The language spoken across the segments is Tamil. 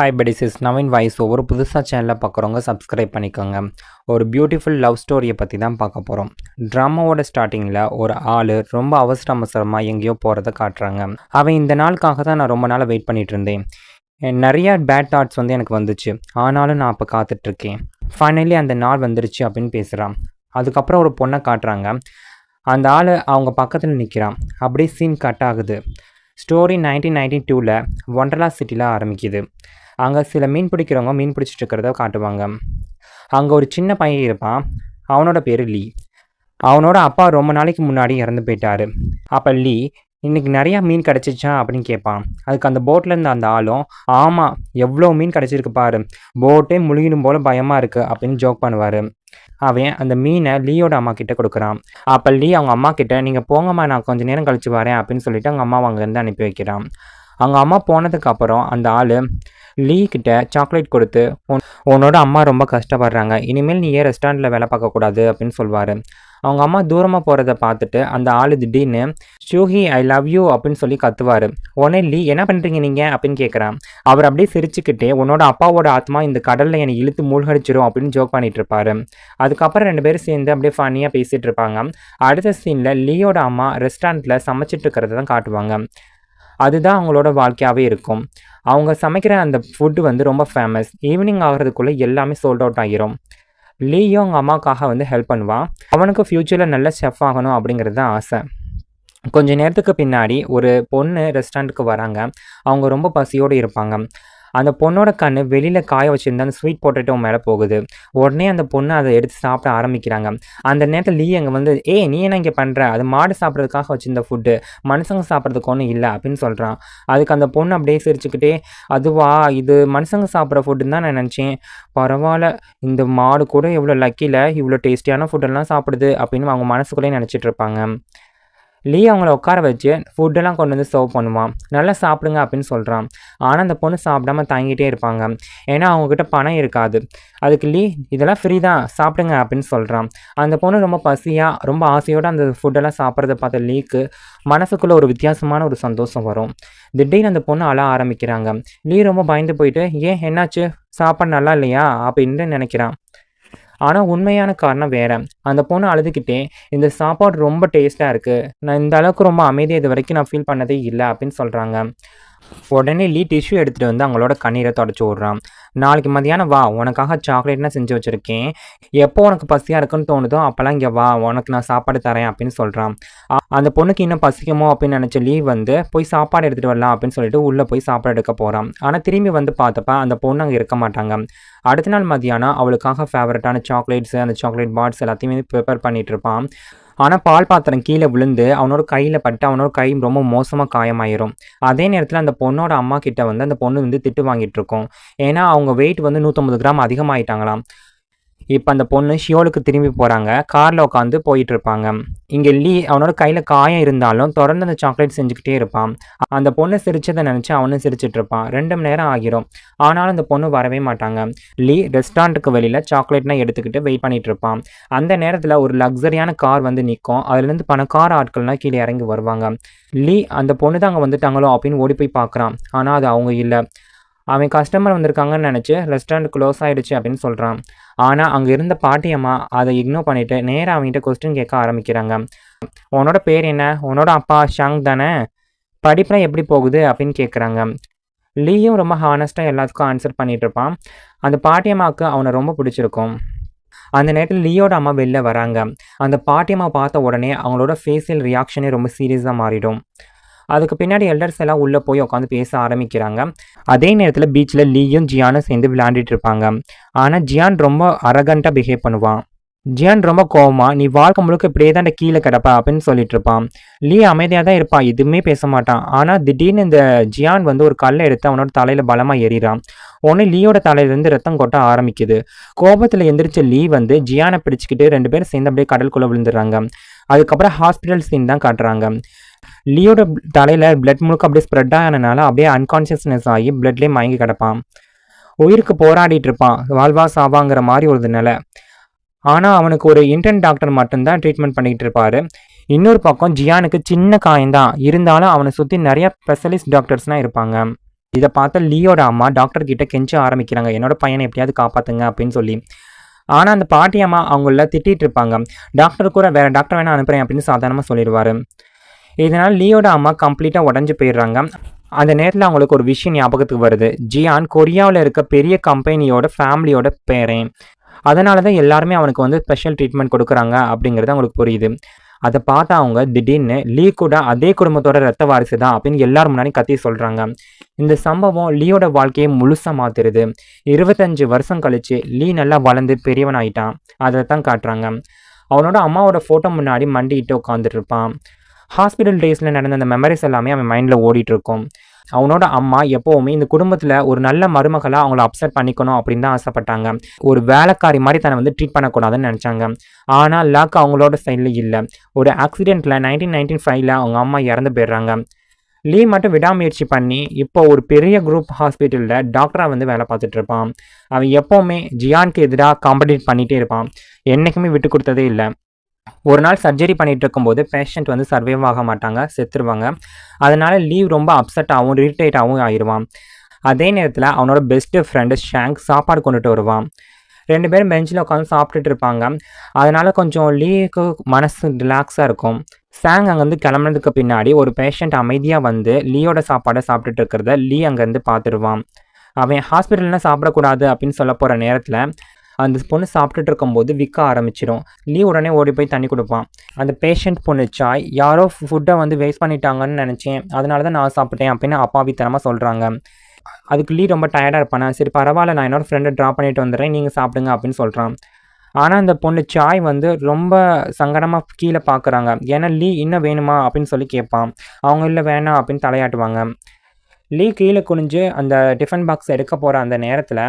Hi buddies is Naveen voice ஒரு புதுசாக சேனலில் பார்க்குறவங்க சப்ஸ்கிரைப் பண்ணிக்கோங்க. ஒரு பியூட்டிஃபுல் லவ் ஸ்டோரியை பற்றி தான் பார்க்க போகிறோம். ட்ராமாவோட ஸ்டார்டிங்கில் ஒரு ஆள் ரொம்ப அவசரமாக எங்கேயோ போகிறத காட்டுறாங்க. அவன் இந்த நாளுக்காக தான் நான் ரொம்ப நாளாக வெயிட் பண்ணிகிட்டு இருந்தேன். நிறையா பேட் தாட்ஸ் எனக்கு வந்துச்சு. ஆனாலும் நான் அப்போ காத்துட்ருக்கேன். ஃபைனலி அந்த நாள் வந்துருச்சு அப்படின்னு பேசுகிறான். அதுக்கப்புறம் ஒரு பொண்ணை காட்டுறாங்க. அந்த ஆள் அவங்க பக்கத்தில் நிற்கிறான். அப்படியே சீன் கட் ஆகுது. ஸ்டோரி 1992 ஒண்டர்லா சிட்டியில் ஆரம்பிக்குது. அங்கே சில மீன் பிடிக்கிறவங்க மீன் பிடிச்சிட்டு இருக்கிறத காட்டுவாங்க. அங்கே ஒரு சின்ன பையன் இருப்பான். அவனோட பேர் லீ. அவனோட அப்பா ரொம்ப நாளைக்கு முன்னாடி இறந்து போயிட்டாரு. அப்போ லீ இன்றைக்கி நிறையா மீன் கிடச்சிச்சா அப்படின்னு கேட்பான். அதுக்கு அந்த போட்டில் இருந்த அந்த ஆளும், ஆமாம் எவ்வளோ மீன் கிடச்சிருக்கு பாரு, போட்டே முழுகிடும் போல் பயமாக இருக்குது அப்படின்னு ஜோக் பண்ணுவார். அவன் அந்த மீனை லீயோட அம்மா கிட்டே கொடுக்குறான். அப்போ லீ அவங்க அம்மா கிட்டே, நீங்கள் போங்கம்மா நான் கொஞ்சம் நேரம் கழிச்சு வரேன் அப்படின்னு சொல்லிட்டு அவங்க அம்மாவை அங்கேருந்து அனுப்பி வைக்கிறான். அவங்க அம்மா போனதுக்கப்புறம் அந்த ஆள் லீ கிட்ட சாக்லேட் கொடுத்து, உன்னோட அம்மா ரொம்ப கஷ்டப்படுறாங்க, இனிமேல் நீ ஏன் ரெஸ்டாரண்ட்டில் வேலை பார்க்கக்கூடாது அப்படின்னு சொல்வார். அவங்க அம்மா தூரமாக போகிறத பார்த்துட்டு அந்த ஆள் திடீர்னு ஷூஹி ஐ லவ் யூ அப்படின்னு சொல்லி கத்துவார். உடனே லீ என்ன பண்ணுறீங்க நீங்கள் அப்படின்னு கேட்குறான். அவர் அப்படியே சிரிச்சுக்கிட்டே, உன்னோட அப்பாவோட ஆத்மா இந்த கடலில் என்னை இழுத்து மூழ்கடிச்சிரும் அப்படின்னு ஜோக் பண்ணிட்டு இருப்பாரு. அதுக்கப்புறம் ரெண்டு பேரும் சேர்ந்து அப்படியே ஃபன்னியாக பேசிகிட்டு இருப்பாங்க. அடுத்த சீனில் லீயோட அம்மா ரெஸ்டாரண்ட்டில் சமைச்சிட்டு இருக்கிறத தான் காட்டுவாங்க. அதுதான் அவங்களோட வாழ்க்கையாகவே இருக்கும். அவங்க சமைக்கிற அந்த ஃபுட்டு ரொம்ப ஃபேமஸ். ஈவினிங் ஆகிறதுக்குள்ளே எல்லாமே சோல்ட் அவுட் ஆகிரும். லீயும் அவங்க அம்மாவுக்காக ஹெல்ப் பண்ணுவான். அவனுக்கு ஃப்யூச்சரில் நல்ல செஃப் ஆகணும் அப்படிங்கிறது தான் ஆசை. கொஞ்சம் நேரத்துக்கு பின்னாடி ஒரு பொண்ணு ரெஸ்டாரண்ட்டுக்கு வராங்க. அவங்க ரொம்ப பசியோடு இருப்பாங்க. அந்த பொண்ணோட கண் வெளியில் காய வச்சுருந்தா அந்த ஸ்வீட் பொட்டேட்டோ மேலே போகுது. உடனே அந்த பொண்ணு அதை எடுத்து சாப்பிட ஆரம்பிக்கிறாங்க. அந்த நேரத்தில் லீ அங்கே நீ என்ன இங்கே பண்ணுற, அது மாடு சாப்பிட்றதுக்காக வச்சுருந்த ஃபுட்டு, மனுஷங்க சாப்பிட்றதுக்கு ஒன்றும் இல்லை அப்படின்னு சொல்கிறான். அதுக்கு அந்த பொண்ணு அப்படியே சிரிச்சுக்கிட்டே, அதுவா இது மனுஷங்க சாப்பிட்ற ஃபுட்டுன்னு தான் நான் நினச்சேன், பரவாயில்ல இந்த மாடு கூட இவ்வளோ லக்கியில் இவ்வளோ டேஸ்டியான ஃபுட்டெல்லாம் சாப்பிடுது அப்படின்னு அவங்க மனசுக்குள்ளேயே நினச்சிட்டு இருப்பாங்க. லீ அவங்கள உட்கார வச்சு ஃபுட்டெல்லாம் கொண்டு சர்வ் பண்ணுவான். நல்லா சாப்பிடுங்க அப்படின்னு சொல்கிறான். ஆனால் அந்த பொண்ணு சாப்பிடாம தாங்கிட்டே இருப்பாங்க. ஏன்னா அவங்கக்கிட்ட பணம் இருக்காது. அதுக்கு லீ இதெல்லாம் ஃப்ரீ தான் சாப்பிடுங்க அப்படின்னு சொல்கிறான். அந்த பொண்ணு ரொம்ப பசியாக ரொம்ப ஆசையோடு அந்த ஃபுட்டெல்லாம் சாப்பிட்றத பார்த்த லீக்கு மனசுக்குள்ளே ஒரு வித்தியாசமான ஒரு சந்தோஷம் வரும். திடீர்னு அந்த பொண்ணு அழ ஆரம்பிக்கிறாங்க. லீ ரொம்ப பயந்து போயிட்டு, ஏன் என்னாச்சு, சாப்பாடு நல்லா இல்லையா அப்படின்னு நினைக்கிறான். ஆனால் உண்மையான காரணம் வேறு. அந்த பொண்ணு அழுதுகிட்டே, இந்த சாப்பாடு ரொம்ப டேஸ்ட்டாக இருக்குது, நான் இந்த அளவுக்கு ரொம்ப அமைதியாக இது வரைக்கும் நான் ஃபீல் பண்ணதே இல்லை அப்படின்னு சொல்கிறாங்க. உடனே லீ டிஷ்யூ எடுத்துகிட்டு அவங்களோட கண்ணீரை தொடச்சி விட்றான். நாளைக்கு மதியானம் வா, உனக்காக சாக்லேட்னா செஞ்சு வச்சுருக்கேன், எப்போ உனக்கு பசியாக இருக்குன்னு தோணுதோ அப்போல்லாம் இங்கே வா, உனக்கு நான் சாப்பாடு தரேன் அப்படின்னு சொல்கிறான். அந்த பொண்ணுக்கு இன்னும் பசிக்குமோ அப்படின்னு நினச்ச லீ போய் சாப்பாடு எடுத்துகிட்டு வரலாம் அப்படின்னு சொல்லிட்டு உள்ளே போய் சாப்பாடு எடுக்க போகிறான். ஆனால் திரும்பி பார்த்தப்ப அந்த பொண்ணு அங்கே இருக்க மாட்டாங்க. அடுத்த நாள் மதியானம் அவளுக்காக ஃபேவரட்டான சாக்லேட்ஸு, அந்த சாக்லேட் பார்ட்ஸ் எல்லாத்தையுமே ப்ரிப்பேர் பண்ணிகிட்டு இருப்பான். ஆனால் பால் பாத்திரம் கீழே விழுந்து அவனோட கையில் பட்டு அவனோட கை ரொம்ப மோசமாக காயமாயிரும். அதே நேரத்தில் அந்த பொண்ணோட அம்மா கிட்ட அந்த பொண்ணு திட்டு வாங்கிட்டு இருக்கும். ஏன்னா அவங்க வெயிட் 150 கிராம் அதிகமாகிட்டாங்களாம். இப்போ அந்த பொண்ணு ஷியோலுக்கு திரும்பி போகிறாங்க. காரில் உட்காந்து போயிட்டு இருப்பாங்க. இங்கே லீ அவனோட கையில் காயம் இருந்தாலும் தொடர்ந்து அந்த சாக்லேட் செஞ்சுக்கிட்டே இருப்பான். அந்த பொண்ணு சிரிச்சதை நினச்சி அவனும் சிரிச்சிட்டு இருப்பான். 2 மணி நேரம் ஆகிரும். ஆனாலும் அந்த பொண்ணு வரவே மாட்டாங்க. லீ ரெஸ்டாரண்ட்டுக்கு வெளியில் சாக்லேட்லாம் எடுத்துக்கிட்டு வெயிட் பண்ணிகிட்டு இருப்பான். அந்த நேரத்தில் ஒரு லக்ஸரியான கார் நிற்கும். அதுலேருந்து பணக்கார ஆட்கள்லாம் கீழே இறங்கி வருவாங்க. லீ அந்த பொண்ணு தான் அங்கே வந்துட்டாங்களோ அப்படின்னு ஓடி போய் பார்க்குறான். ஆனால் அது அவங்க இல்லை. அவன் கஸ்டமர் வந்திருக்காங்கன்னு நினச்சி ரெஸ்டாரண்ட் க்ளோஸ் ஆகிடுச்சு அப்படின்னு சொல்கிறான். ஆனால் அங்கே இருந்த பாட்டியம்மா அதை இக்னோர் பண்ணிவிட்டு நேராக அவங்ககிட்ட கொஸ்டின் கேட்க ஆரம்பிக்கிறாங்க. உன்னோட பேர் என்ன, உன்னோட அப்பா ஷாங் தானே, படிப்பெலாம் எப்படி போகுது அப்படின்னு கேட்குறாங்க. லீயும் ரொம்ப ஹானஸ்ட்டாக எல்லாத்துக்கும் ஆன்சர் பண்ணிகிட்டு இருப்பான். அந்த பாட்டியம்மாவுக்கு அவனை ரொம்ப பிடிச்சிருக்கும். அந்த நேரத்தில் லீயோட அம்மா வெளில வராங்க. அந்த பாட்டியம்மா பார்த்த உடனே அவங்களோட ஃபேஷியல் ரியாக்ஷனே ரொம்ப சீரியஸாக மாறிடும். அதுக்கு பின்னாடி எல்டர்ஸ் எல்லாம் உள்ளே போய் உட்காந்து பேச ஆரம்பிக்கிறாங்க. அதே நேரத்தில் பீச்சில் லீயும் ஜியானும் சேர்ந்து விளையாண்டுட்டு இருப்பாங்க. ஆனால் ஜியான் ரொம்ப அரகண்ட்டாக பிஹேவ் பண்ணுவான். ஜியான் ரொம்ப கோவமாக, நீ வாழ்க்கை முழுக்க இப்படியே தான் கீழே கிடப்பா அப்படின்னு சொல்லிட்டு இருப்பான். லீ அமைதியாக தான் இருப்பான், எதுவுமே பேச மாட்டான். ஆனால் திடீர்னு இந்த ஜியான் ஒரு கல்லை எடுத்து அவனோட தலையில் பலமாக எறிகிறான். உடனே லீயோட தலையிலேருந்து ரத்தம் கொட்ட ஆரம்பிக்குது. கோபத்தில் எந்திரிச்ச லீ ஜியானை பிடிச்சிக்கிட்டு 2 பேரும் சேர்ந்து அப்படியே கடலுக்குள்ளே விழுந்துடுறாங்க. அதுக்கப்புறம் ஹாஸ்பிட்டல் சீன் தான் காட்டுறாங்க. லீயோட தலையில் பிளட் முழுக்க அப்படியே ஸ்ப்ரெட் ஆனதுனால அப்படியே அன்கான்ஷியஸ்னஸ் ஆகி பிளட்லேயே மயங்கி கிடப்பான். உயிருக்கு போராடிட்டு இருப்பான், வாழ்வா சாவாங்கிற மாதிரி ஒரு நிலை. ஆனால் அவனுக்கு ஒரு இன்டர்ன் டாக்டர் மட்டும்தான் ட்ரீட்மெண்ட் பண்ணிக்கிட்டு இருப்பார். இன்னொரு பக்கம் ஜியானுக்கு சின்ன காயம்தான் இருந்தாலும் அவனை சுற்றி நிறைய ஸ்பெஷலிஸ்ட் டாக்டர்ஸ்லாம் இருப்பாங்க. இதை பார்த்த லீயோட அம்மா டாக்டர் கிட்ட கெஞ்ச ஆரம்பிக்கிறாங்க, என்னோட பையனை எப்படியாவது காப்பாற்றுங்க அப்படின்னு சொல்லி. ஆனால் அந்த பாட்டி அம்மா அவங்கள திட்டிகிட்டு இருப்பாங்க. டாக்டர் கூட வேறு டாக்டர் வேணால் அனுப்புகிறேன் அப்படின்னு சாதாரணமாக சொல்லிடுவார். இதனால் லீயோட அம்மா கம்ப்ளீட்டாக உடஞ்சி போயிடுறாங்க. அந்த நேரத்தில் அவங்களுக்கு ஒரு விஷயம் ஞாபகத்துக்கு வருது. ஜியான் கொரியாவில் இருக்க பெரிய கம்பெனியோட ஃபேமிலியோட பேரன். அதனால தான் எல்லாருமே அவனுக்கு வந்து ஸ்பெஷல் ட்ரீட்மெண்ட் கொடுக்குறாங்க அப்படிங்கிறது அவங்களுக்கு புரியுது. அதை பார்த்து அவங்க திடீர்னு லீ கூட அதே குடும்பத்தோட ரத்த வாரிசு தான் அப்படின்னு எல்லாரும் முன்னாடி கத்தி சொல்கிறாங்க. இந்த சம்பவம் லீயோட வாழ்க்கையை முழுசாக மாற்றிடுது. 25 வருஷம் கழிச்சு லீ நல்லா வளர்ந்து பெரியவன் ஆகிட்டான். அதை தான் காட்டுறாங்க. அவனோட அம்மாவோட ஃபோட்டோ முன்னாடி மண்டிட்டு உட்காந்துட்டு இருப்பான். ஹாஸ்பிட்டல் டேஸில் நடந்த அந்த மெமரிஸ் எல்லாமே அவன் மைண்டில் ஓடிட்டு இருக்கும். அவனோட அம்மா எப்போவுமே இந்த குடும்பத்தில் ஒரு நல்ல மருமகளாக அவங்கள அப்செட் பண்ணிக்கணும் அப்படின்னு தான் ஆசைப்பட்டாங்க. ஒரு வேலைக்காரி மாதிரி தன்னை வந்து ட்ரீட் பண்ணக்கூடாதுன்னு நினச்சாங்க. ஆனால் லக் அவங்களோட சைடில் இல்லை. ஒரு ஆக்சிடெண்ட்டில் 1995 அவங்க அம்மா இறந்து போயிடுறாங்க. லீ மட்டும் விடாமுயற்சி பண்ணி இப்போ ஒரு பெரிய குரூப் ஹாஸ்பிட்டலில் டாக்டராக வந்து வேலை பார்த்துட்டு இருப்பான். அவன் எப்போவுமே ஜியானுக்கு எதிராக காம்படிட் பண்ணிகிட்டே இருப்பான். என்றைக்குமே விட்டு கொடுத்ததே இல்லை. ஒரு நாள் சர்ஜரி பண்ணிகிட்டு இருக்கும்போது பேஷண்ட் வந்து சர்வைவ் ஆக மாட்டாங்க, செத்துருவாங்க. அதனால் லீவ் ரொம்ப அப்செட்டாகவும் இரிட்டேட்டாகவும் ஆயிடுவான். அதே நேரத்தில் அவனோட பெஸ்ட்டு ஃப்ரெண்டு ஷாங்க் சாப்பாடு கொண்டுட்டு வருவான். 2 பேரும் பெஞ்சில் உட்காந்து சாப்பிட்டுட்டு இருப்பாங்க. அதனால் கொஞ்சம் லீவுக்கு மனசு ரிலாக்ஸாக இருக்கும். ஷாங் அங்கேருந்து கிளம்புனதுக்கு பின்னாடி ஒரு பேஷண்ட் அமைதியாக வந்து லீயோட சாப்பாடை சாப்பிட்டுட்டு இருக்கிறத லீ அங்கேருந்து பார்த்துடுவான். அவன் ஹாஸ்பிட்டல்னால் சாப்பிடக்கூடாது அப்படின்னு சொல்ல போகிற நேரத்தில் அந்த பொண்ணு சாப்பிட்டுட்டு இருக்கும்போது விற்க ஆரம்பிச்சிடும். லீ உடனே ஓடி போய் தண்ணி கொடுப்பான். அந்த பேஷண்ட் பொண்ணு சாய் யாரோ ஃபுட்டை வந்து வேஸ்ட் பண்ணிட்டாங்கன்னு நினச்சேன், அதனால தான் நான் சாப்பிட்டேன் அப்படின்னு அப்பாவித்தனமாக சொல்கிறாங்க. அதுக்கு லீ ரொம்ப டயர்டாக இருப்பானே, சரி பரவாயில்ல நான் என்னோட ஃப்ரெண்டை ட்ராப் பண்ணிட்டு வந்துடுறேன், நீங்கள் சாப்பிடுங்க அப்படின்னு சொல்கிறான். ஆனால் அந்த பொண்ணு சாய் வந்து ரொம்ப சங்கடமாக கீழே பார்க்குறாங்க. ஏன்னா லீ இன்னும் வேணுமா அப்படின்னு சொல்லி கேட்பான். அவங்க இல்லை வேணாம் அப்படின்னு தலையாட்டுவாங்க. லீ கீழே குனிஞ்சு அந்த டிஃபன் பாக்ஸ் எடுக்க போகிற அந்த நேரத்தில்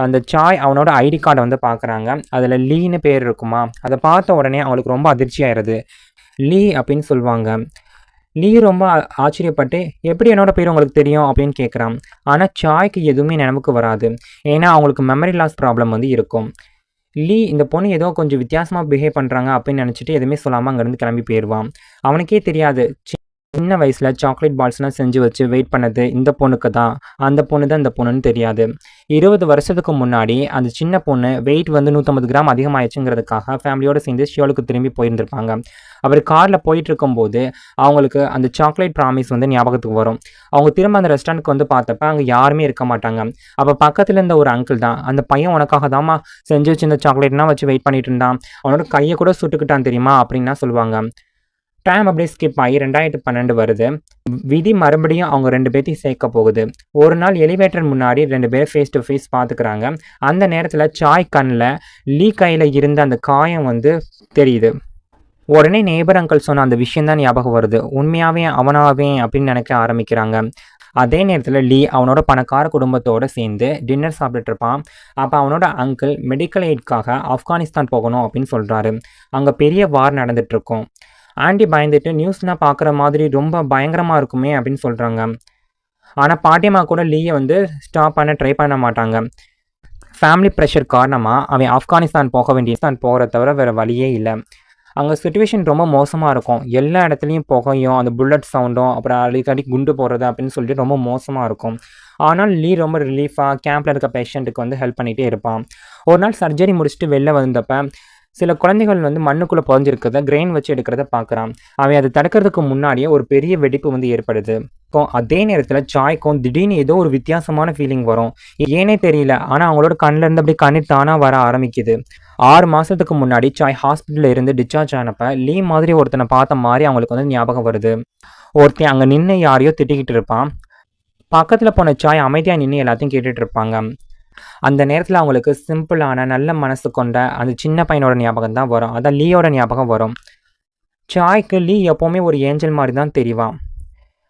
அந்த சாய் அவனோட ஐடி கார்டை வந்து பார்க்குறாங்க. அதில் லீன்னு பேர் இருக்குமா, அதை பார்த்த உடனே அவங்களுக்கு ரொம்ப அதிர்ச்சி ஆயிடுது. லீ அப்படின்னு சொல்லுவாங்க. லீ ரொம்ப ஆச்சரியப்பட்டு எப்படி என்னோட பேர் உங்களுக்கு தெரியும் அப்படின்னு கேட்குறான். ஆனால் சாய்க்கு எதுவுமே நினைவுக்கு வராது. ஏன்னா அவங்களுக்கு மெமரி லாஸ் ப்ராப்ளம் வந்து இருக்கும். லீ இந்த பொண்ணு ஏதோ கொஞ்சம் வித்தியாசமாக பிஹேவ் பண்ணுறாங்க அப்படின்னு நினச்சிட்டு எதுவுமே சொல்லாமல் அங்கேருந்து கிளம்பி போயிடுவான். அவனுக்கே தெரியாது சின்ன வயசில் சாக்லேட் பால்ஸ்லாம் செஞ்சு வச்சு வெயிட் பண்ணது இந்த பொண்ணுக்கு தான், அந்த பொண்ணு தான் இந்த பொண்ணுன்னு தெரியாது. 20 வருஷத்துக்கு முன்னாடி அந்த சின்ன பொண்ணு வெயிட் வந்து 150 கிராம் அதிகமாகிடுச்சுங்கிறதுக்காக ஃபேமிலியோடு சேர்ந்து ஷியோலுக்கு திரும்பி போயிருந்திருப்பாங்க. அவர் காரில் போயிட்டு இருக்கும்போது அவங்களுக்கு அந்த சாக்லேட் ப்ராமிஸ் வந்து ஞாபகத்துக்கு வரும். அவங்க திரும்ப அந்த ரெஸ்டாரண்ட்டுக்கு வந்து பார்த்தப்ப அங்கே யாருமே இருக்க மாட்டாங்க. அப்போ பக்கத்தில் இருந்த ஒரு அங்கிள் தான், அந்த பையன் உனக்காக தாம்மா செஞ்சு வச்சு இந்த சாக்லேட்லாம் வச்சு வெயிட் பண்ணிட்டு இருந்தான், அவனோட கையை கூட சுட்டுக்கிட்டான் தெரியுமா அப்படின்னா சொல்லுவாங்க. டைம் அப்படியே ஸ்கிப் ஆகி 2012 வருது. விதி மறுபடியும் அவங்க 2 பேர்த்தையும் சேர்க்க போகுது. ஒரு நாள் எலிவேட்டர் முன்னாடி 2 பேரும் ஃபேஸ் டு ஃபேஸ் பார்த்துக்கிறாங்க. அந்த நேரத்தில் சாய் கண்ணில் லீ கையில் இருந்த அந்த காயம் வந்து தெரியுது. உடனே நேபர் அங்கிள் சொன்ன அந்த விஷயந்தான் ஞாபகம் வருது. உண்மையாகவே அவனாவே அப்படின்னு நினைக்க ஆரம்பிக்கிறாங்க. அதே நேரத்தில் லீ அவனோட பணக்கார குடும்பத்தோடு சேர்ந்து டின்னர் சாப்பிட்டுட்டு இருப்பான். அப்போ அவனோட அங்கிள் மெடிக்கல் எய்ட்காக ஆப்கானிஸ்தான் போகணும் அப்படின்னு சொல்கிறாரு. அங்கே பெரிய வார் நடந்துகிட்ருக்கும். ஆண்டி பயந்துட்டு நியூஸ்லாம் பார்க்குற மாதிரி ரொம்ப பயங்கரமாக இருக்குமே அப்படின்னு சொல்கிறாங்க. ஆனால் பாட்டியம்மா கூட லீயை வந்து ஸ்டாப் பண்ண ட்ரை பண்ண மாட்டாங்க. ஃபேமிலி ப்ரெஷர் காரணமாக அவன் ஆப்கானிஸ்தான் போக போகிறத தவிர வேறு வழியே இல்லை. அங்கே சுச்சுவேஷன் ரொம்ப மோசமாக இருக்கும். எல்லா இடத்துலையும் புகையும் அந்த புல்லட் சவுண்டும் அப்புறம் அடிக்கடி குண்டு போடுறது அப்படின்னு சொல்லிட்டு ரொம்ப மோசமாக இருக்கும். ஆனால் லீ ரொம்ப ரிலீஃபாக கேம்பில் இருக்க பேஷண்ட்டுக்கு வந்து ஹெல்ப் பண்ணிகிட்டே இருப்பான். ஒரு நாள் சர்ஜரி முடிச்சுட்டு வெளில வந்தப்போ சில குழந்தைகள் வந்து மண்ணுக்குள்ளே புதைஞ்சிருக்கிறத கிரெயின் வச்சு எடுக்கிறத பார்க்குறான். அவன் அதை தடுக்கிறதுக்கு முன்னாடியே ஒரு பெரிய வெடிப்பு வந்து ஏற்படுது. அதே நேரத்தில் சாய்க்கும் திடீர்னு ஏதோ ஒரு வித்தியாசமான ஃபீலிங் வரும். ஏனே தெரியல, ஆனால் அவங்களோட கண்ணில் இருந்து அப்படி கண்ணீர் தானாக வர ஆரம்பிக்குது. 6 மாதத்துக்கு முன்னாடி சாய் ஹாஸ்பிட்டலில் இருந்து டிஸ்சார்ஜ் ஆனப்போ லீ மாதிரி ஒருத்தனை பார்த்த மாதிரி அவங்களுக்கு வந்து ஞாபகம் வருது. ஒருத்தன் அங்கே நின்று யாரையோ திட்டிக்கிட்டு இருப்பான். பக்கத்தில் போன சாய் அமைதியாக நின்று எல்லாத்தையும் கேட்டுட்டு இருப்பாங்க. அந்த நேரத்தில் அவங்களுக்கு சிம்பிளான நல்ல மனசு கொண்ட அந்த சின்ன பையனோட ஞாபகம் தான் வரும். அதான் லீயோட ஞாபகம் வரும். சாய்க்கு லீ எப்போவுமே ஒரு ஏஞ்சல் மாதிரி தான் தெரிவான்.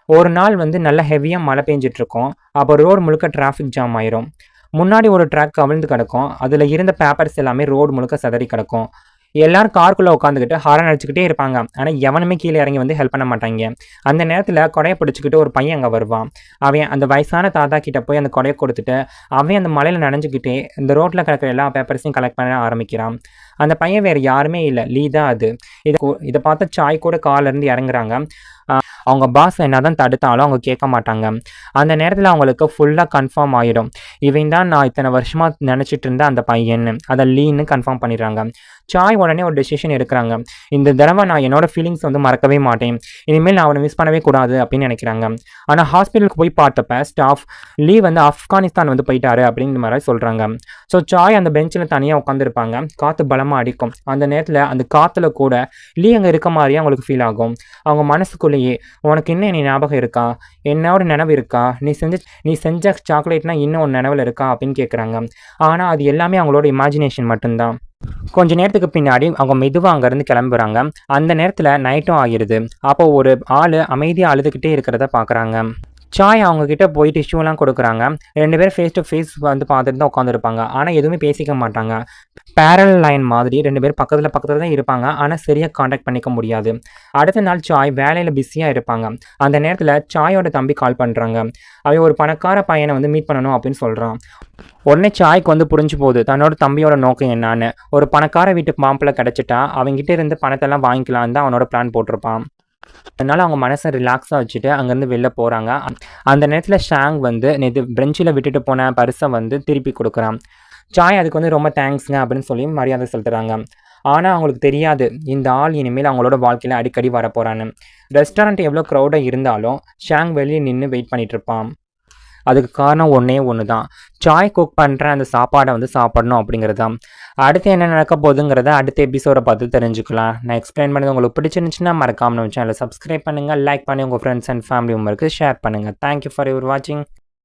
ஒரு நாள் வந்து நல்ல ஹெவியாக மழை பெஞ்சிட்ருக்கோம். அப்போ ரோடு முழுக்க டிராஃபிக் ஜாம் ஆயிரும். முன்னாடி ஒரு ட்ராக் கவிழ்ந்து கிடக்கும். அதில் இருந்த பேப்பர்ஸ் எல்லாமே ரோடு முழுக்க சிதறி கிடக்கும். எல்லாரும் காருக்குள்ளே உட்காந்துக்கிட்டு ஹாரன் அடிச்சுக்கிட்டே இருப்பாங்க. ஆனால் எவனுமே கீழே இறங்கி வந்து ஹெல்ப் பண்ண மாட்டாங்க. அந்த நேரத்தில் கொடையை பிடிச்சிக்கிட்டு ஒரு பையன் அங்கே வருவான். அவன் அந்த வயசான தாத்தா கிட்டே போய் அந்த கொடையை கொடுத்துட்டு அவன் அந்த மலையில் நனைஞ்சிக்கிட்டே இந்த ரோட்டில் கிடக்கிற எல்லா பேப்பர்ஸையும் கலெக்ட் பண்ண ஆரம்பிக்கிறான். அந்த பையன் வேறு யாருமே இல்லை, லீ தான் அது. இதை பார்த்து சாய் கூட கார்லேருந்து இறங்குறாங்க. அவங்க பாஸ் என்ன தான் தடுத்தாலும் அவங்க கேட்க மாட்டாங்க. அந்த நேரத்தில் அவங்களுக்கு ஃபுல்லாக கன்ஃபார்ம் ஆகிடும், இவன் தான் நான் இத்தனை வருஷமாக நினச்சிட்டு இருந்த அந்த பையன்னு. அதை லீன்னு கன்ஃபார்ம் பண்ணிடுறாங்க. சாய் உடனே ஒரு டெசிஷன் எடுக்கிறாங்க. இந்த தடவை நான் என்னோட ஃபீலிங்ஸ் வந்து மறக்கவே மாட்டேன், இனிமேல் நான் அவனை மிஸ் பண்ணவே கூடாது அப்படின்னு நினைக்கிறாங்க. ஆனால் ஹாஸ்பிட்டலுக்கு போய் பார்த்தப்ப ஸ்டாஃப் லீ வந்து ஆப்கானிஸ்தான் வந்து போயிட்டாரு அப்படிங்கிற மாதிரி சொல்கிறாங்க. ஸோ சாய் அந்த பெஞ்சில் தனியாக உட்காந்துருப்பாங்க. காற்று பலமாக அடிக்கும். அந்த நேரத்தில் அந்த காற்றுல கூட லீ அங்கே இருக்க மாதிரியே அவங்களுக்கு ஃபீல் ஆகும். அவங்க மனசுக்குள்ளேயே, உனக்கு இன்னும் என்னை ஞாபகம் இருக்கா, என்னோட நினைவு இருக்கா, நீ செஞ்ச சாக்லேட்னா இன்னும் ஒரு நினைவில் இருக்கா அப்படின்னு கேட்குறாங்க. ஆனால் அது எல்லாமே அவங்களோட இமேஜினேஷன் மட்டும்தான். கொஞ்ச நேரத்துக்கு பின்னாடி அவங்க மெதுவாக அங்கேருந்து கிளம்புறாங்க. அந்த நேரத்தில் நைட்டும் ஆகிடுது. அப்போ ஒரு ஆள் அமைதியாக அழுதுகிட்டே இருக்கிறத பார்க்குறாங்க. சாய் அவங்கக்கிட்ட போய் டிஷ்யூலாம் கொடுக்குறாங்க. 2 பேரும் ஃபேஸ் டு ஃபேஸ் வந்து பார்த்துட்டு தான் உட்காந்துருப்பாங்க. ஆனால் எதுவுமே பேசிக்க மாட்டாங்க. பேரல் லைன் மாதிரி 2 பேரும் பக்கத்தில் தான் இருப்பாங்க. ஆனால் சரியாக காண்டாக்ட் பண்ணிக்க முடியாது. அடுத்த நாள் சாய் வேலையில் பிஸியாக இருப்பாங்க. அந்த நேரத்தில் சாயோட தம்பி கால் பண்ணுறாங்க. அவன் ஒரு பணக்கார பையனை வந்து மீட் பண்ணணும் அப்படின்னு சொல்கிறான். உடனே சாய்க்கு வந்து புரிஞ்சு போகுது தன்னோட தம்பியோட நோக்கம் என்னான்னு. ஒரு பணக்கார வீட்டு மாப்பிள்ளை கிடச்சிட்டா அவங்ககிட்ட இருந்து பணத்தெல்லாம் வாங்கிக்கலான்னு தான் அவனோட பிளான் போட்டிருப்பான். அதனால் அவங்க மனசை ரிலாக்ஸாக வச்சுட்டு அங்கேருந்து வெளில போகிறாங்க. அந்த நேரத்தில் ஷாங் வந்து நேற்று பெஞ்சில் விட்டுட்டு போன பரிசை வந்து திருப்பி கொடுக்குறான். சாய் அதுக்கு வந்து ரொம்ப தேங்க்ஸுங்க அப்படின்னு சொல்லி மரியாதை செலுத்துகிறாங்க. ஆனால் அவங்களுக்கு தெரியாது இந்த ஆள் இனிமேல் அவங்களோட வாழ்க்கையில் அடிக்கடி வரப்போகிறான்னு. ரெஸ்டாரண்ட் எவ்வளோ க்ரௌடாக இருந்தாலும் ஷாங் வெளியே நின்று வெயிட் பண்ணிகிட்டு இருப்பான். அதுக்கு காரணம் ஒன்று தான், சாய் குக் பண்ணுற அந்த சாப்பாடை வந்து சாப்பிடணும் அப்படிங்கிறது தான். அடுத்து என்ன நடக்க போகுதுங்கிறத அடுத்த எபிசோடை பார்த்து தெரிஞ்சுக்கலாம். நான் எக்ஸ்பிளைன் பண்ணது உங்களுக்கு பிடிச்சிருந்துச்சுன்னா மறக்காம நம்ம சேனலை சப்ஸ்கிரைப் பண்ணுங்கள், லைக் பண்ணி உங்கள் ஃப்ரெண்ட்ஸ் அண்ட் ஃபேமிலி மெம்பருக்கு ஷேர் பண்ணுங்கள். தேங்க்யூ ஃபார் யுவர் வாட்சிங்.